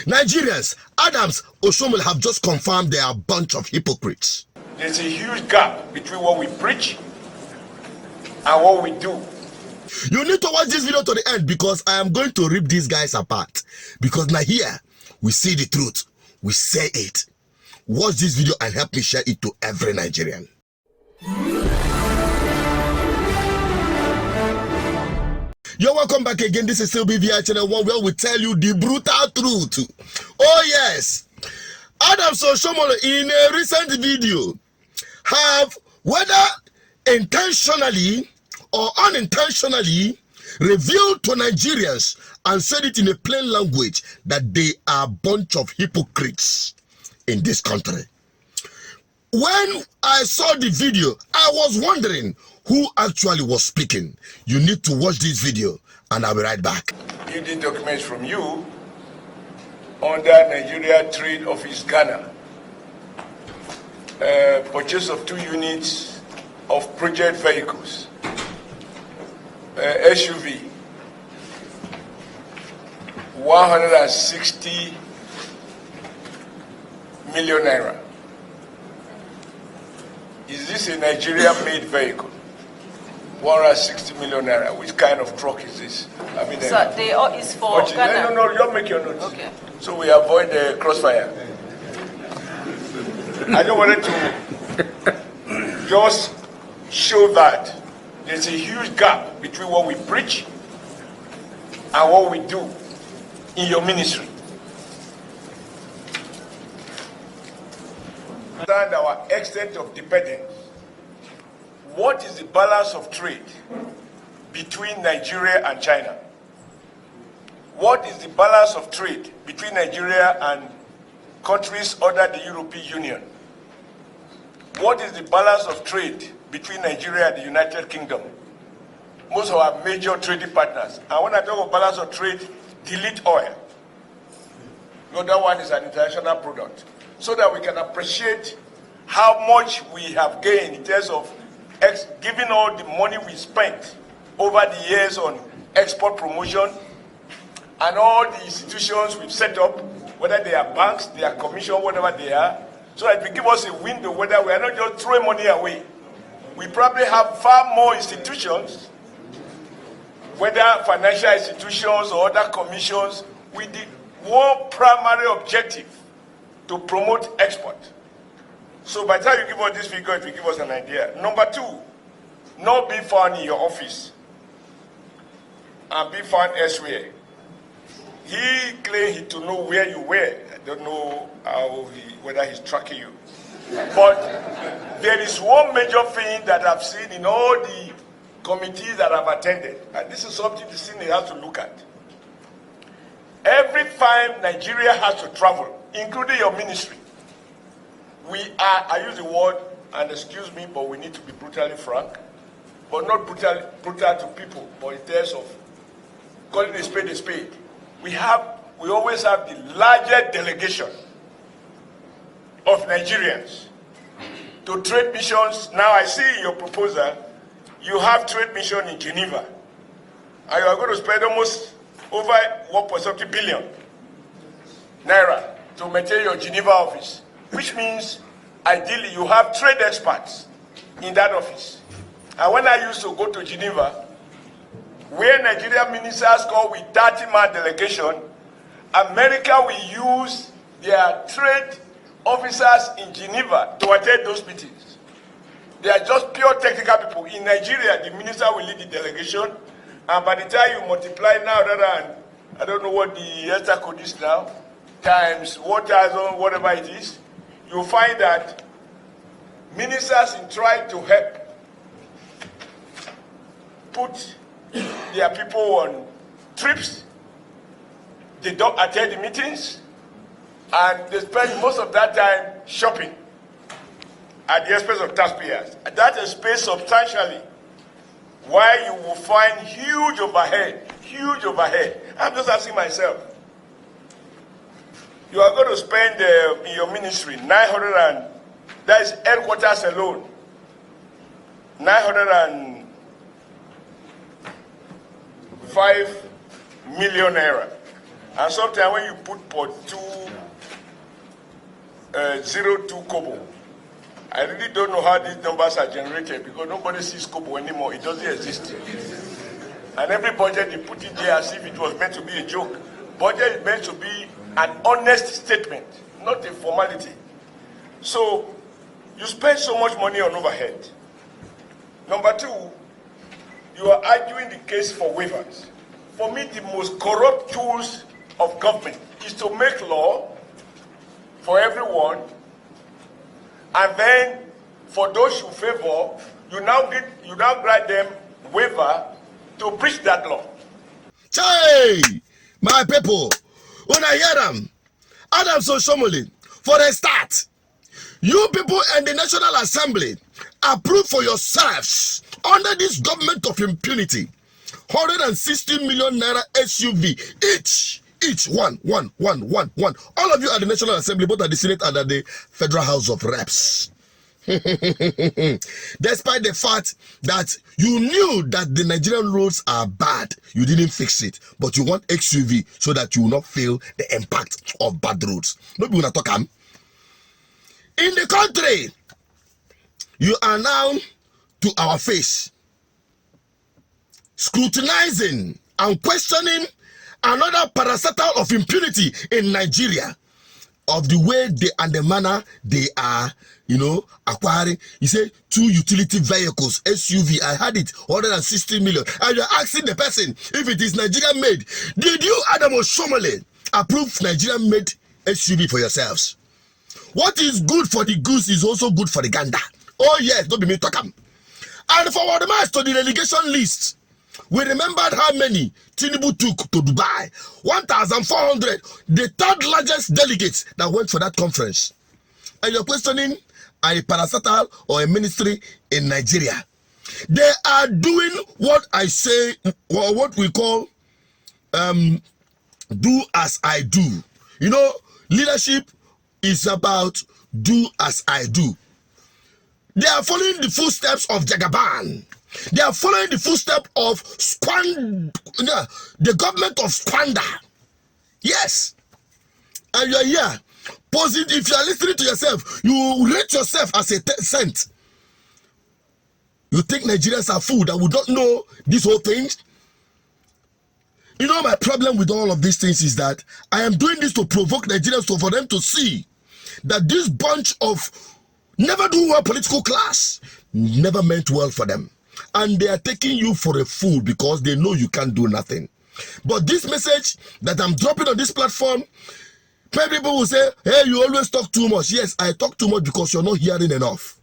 Nigerians, Adams, Oshiomhole have just confirmed they are a bunch of hypocrites. There's a huge gap between what we preach and what we do. You need to watch this video to the end because I am going to rip these guys apart. Because now here, we see the truth. We say it. Watch this video and help me share it to every Nigerian. You're welcome back again. This is still BVI Channel 1 where we tell you the brutal truth. Oh yes, Adams Oshiomhole in a recent video have, whether intentionally or unintentionally, revealed to Nigerians and said it in a plain language that they are a bunch of hypocrites in this country. When I saw the video, I was wondering who actually was speaking. You need to watch this video and I'll be right back. Give the documents from you under Nigeria Trade Office Ghana. Purchase of 2 units of project vehicles, SUV, 160 million naira. Is this a Nigerian-made vehicle? 160 million naira. Which kind of truck is this? I mean, so they all is for Ghana. No, you make your notes. Okay. So we avoid the crossfire. I just wanted to just show that there's a huge gap between what we preach and what we do in your ministry. Understand our extent of dependence. What is the balance of trade between Nigeria and China? What is the balance of trade between Nigeria and countries under the European Union? What is the balance of trade between Nigeria and the United Kingdom? Most of our major trading partners. And when I talk about balance of trade, delete oil. The other one is an international product. So that we can appreciate how much we have gained in terms of giving all the money we spent over the years on export promotion and all the institutions we've set up, whether they are banks, they are commission, whatever they are, so that it will give us a window whether we are not just throwing money away. We probably have far more institutions, whether financial institutions or other commissions, with the one primary objective to promote export. So by the time you give us this figure, it will give us an idea. Number 2, not be found in your office and be found elsewhere. He claimed to know where you were. I don't know whether he's tracking you. But there is one major thing that I've seen in all the committees that I've attended, and this is something the Senate has to look at. Every time Nigeria has to travel, including your ministry, we are, I use the word, and excuse me, but we need to be brutally frank, but not brutal to people, but in terms of calling a spade. We always have the largest delegation of Nigerians to trade missions. Now I see in your proposal, you have trade mission in Geneva, and you are going to spend almost over 1.something billion naira to maintain your Geneva office, which means ideally you have trade experts in that office. And when I used to go to Geneva, where Nigerian ministers go with 30-man delegation, America will use their trade officers in Geneva to attend those meetings. They are just pure technical people. In Nigeria, the minister will lead the delegation, and by the time you multiply now, I don't know what the ESTA code is now, times 1,000, whatever it is, you'll find that ministers in trying to help put their people on trips, they don't attend the meetings, and they spend most of that time shopping at the expense of taxpayers. That is paid substantially, while you will find huge overhead. I'm just asking myself, you are going to spend in your ministry 900 and, that is headquarters alone, 905 million naira. And sometimes when you put per 202 kobo, I really don't know how these numbers are generated because nobody sees kobo anymore. It doesn't exist. And every budget you put it there as if it was meant to be a joke. Budget is meant to be an honest statement, not a formality. So you spend so much money on overhead. Number two, you are arguing the case for waivers. For me, the most corrupt tools of government is to make law for everyone, and then for those you favor, you now grant them waiver to preach that law. Hey, my people, when I hear them, Oshiomhole, for a start, you people in the National Assembly approve for yourselves under this government of impunity 160 million naira SUV each one. All of you at the National Assembly, both at the Senate and at the Federal House of Reps. Despite the fact that you knew that the Nigerian roads are bad, you didn't fix it, but you want XUV so that you will not feel the impact of bad roads. Nobody will talk. In the country, you are now to our face scrutinizing and questioning another parastatal of impunity in Nigeria, of the way they and the manner they are, acquiring. You say 2 utility vehicles, SUV. I had it, 160 million. And you're asking the person if it is Nigerian made. Did you, Oshiomhole, approve Nigerian made SUV for yourselves? What is good for the goose is also good for the gander. Oh yes, don't be me talking. And for the match to the relegation list, we remembered how many Tinubu took to Dubai. 1,400, the third largest delegates that went for that conference. And you're questioning a parastatal or a ministry in Nigeria. They are doing what I say, or what we call do as I do. Leadership is about do as I do. They are following the footsteps of Jagaban. They are following the footsteps of the government of Squander. Yes. And you are here. If you are listening to yourself, you rate yourself as a cent. You think Nigerians are fool that we don't know this whole thing? My problem with all of these things is that I am doing this to provoke Nigerians, for them to see that this bunch of never do well political class never meant well for them. And they are taking you for a fool because they know you can't do nothing. But this message that I'm dropping on this platform, people will say, hey, you always talk too much. Yes, I talk too much because you're not hearing enough.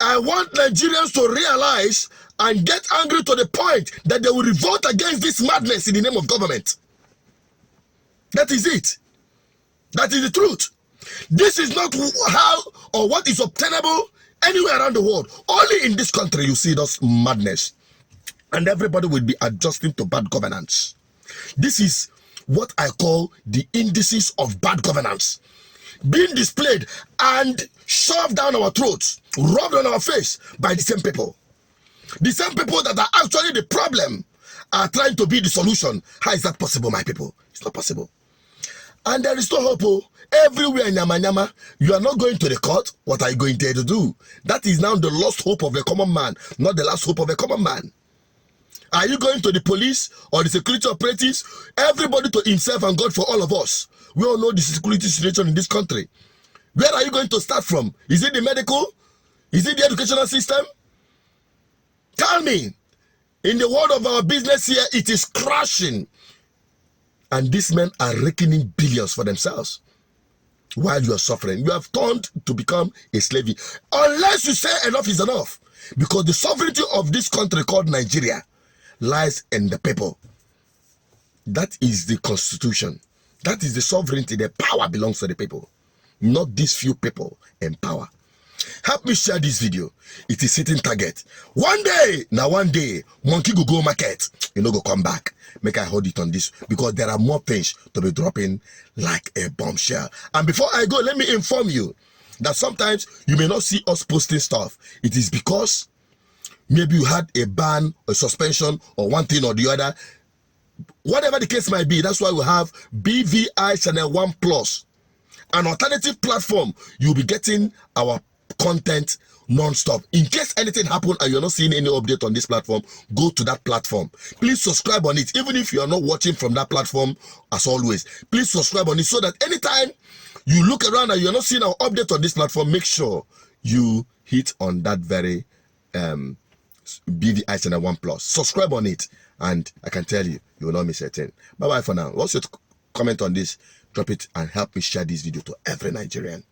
I want Nigerians to realize and get angry to the point that they will revolt against this madness in the name of government. That is it. That is the truth. This is not how or what is obtainable anywhere around the world. Only in this country you see this madness. And everybody will be adjusting to bad governance. This is what I call the indices of bad governance being displayed and shoved down our throats, rubbed on our face by the same people. The same people that are actually the problem are trying to be the solution. How is that possible, my people? It's not possible. And there is no hope. Everywhere in Nyama, you are not going to the court. What are you going there to do? That is now the lost hope of a common man, not the last hope of a common man. Are you going to the police or the security operatives? Everybody to himself and God for all of us. We all know the security situation in this country. Where are you going to start from? Is it the medical? Is it the educational system? Tell me. In the world of our business here, it is crashing. And these men are reckoning billions for themselves. While you are suffering, you have turned to become a slave. Unless you say enough is enough. Because the sovereignty of this country called Nigeria lies in the people. That is the constitution. That is the sovereignty. The power belongs to the people. Not these few people in power. Help me share this video. It is hitting target. One day, monkey go market. Go come back. Make I hold it on this because there are more things to be dropping like a bombshell. And before I go, let me inform you that sometimes you may not see us posting stuff. It is because maybe you had a ban, a suspension, or one thing or the other Whatever the case might be, that's why we have BVI Channel 1 Plus, an alternative platform. You'll be getting our content non-stop. In case anything happens and you're not seeing any update on this platform, go to that platform. Please subscribe on it. Even if you are not watching from that platform, as always, please subscribe on it so that anytime you look around and you're not seeing our update on this platform, make sure you hit on that very BVI Channel 1 Plus. Subscribe on it, and I can tell you, you will not miss a thing. Bye bye for now. What's your comment on this? Drop it and help me share this video to every Nigerian.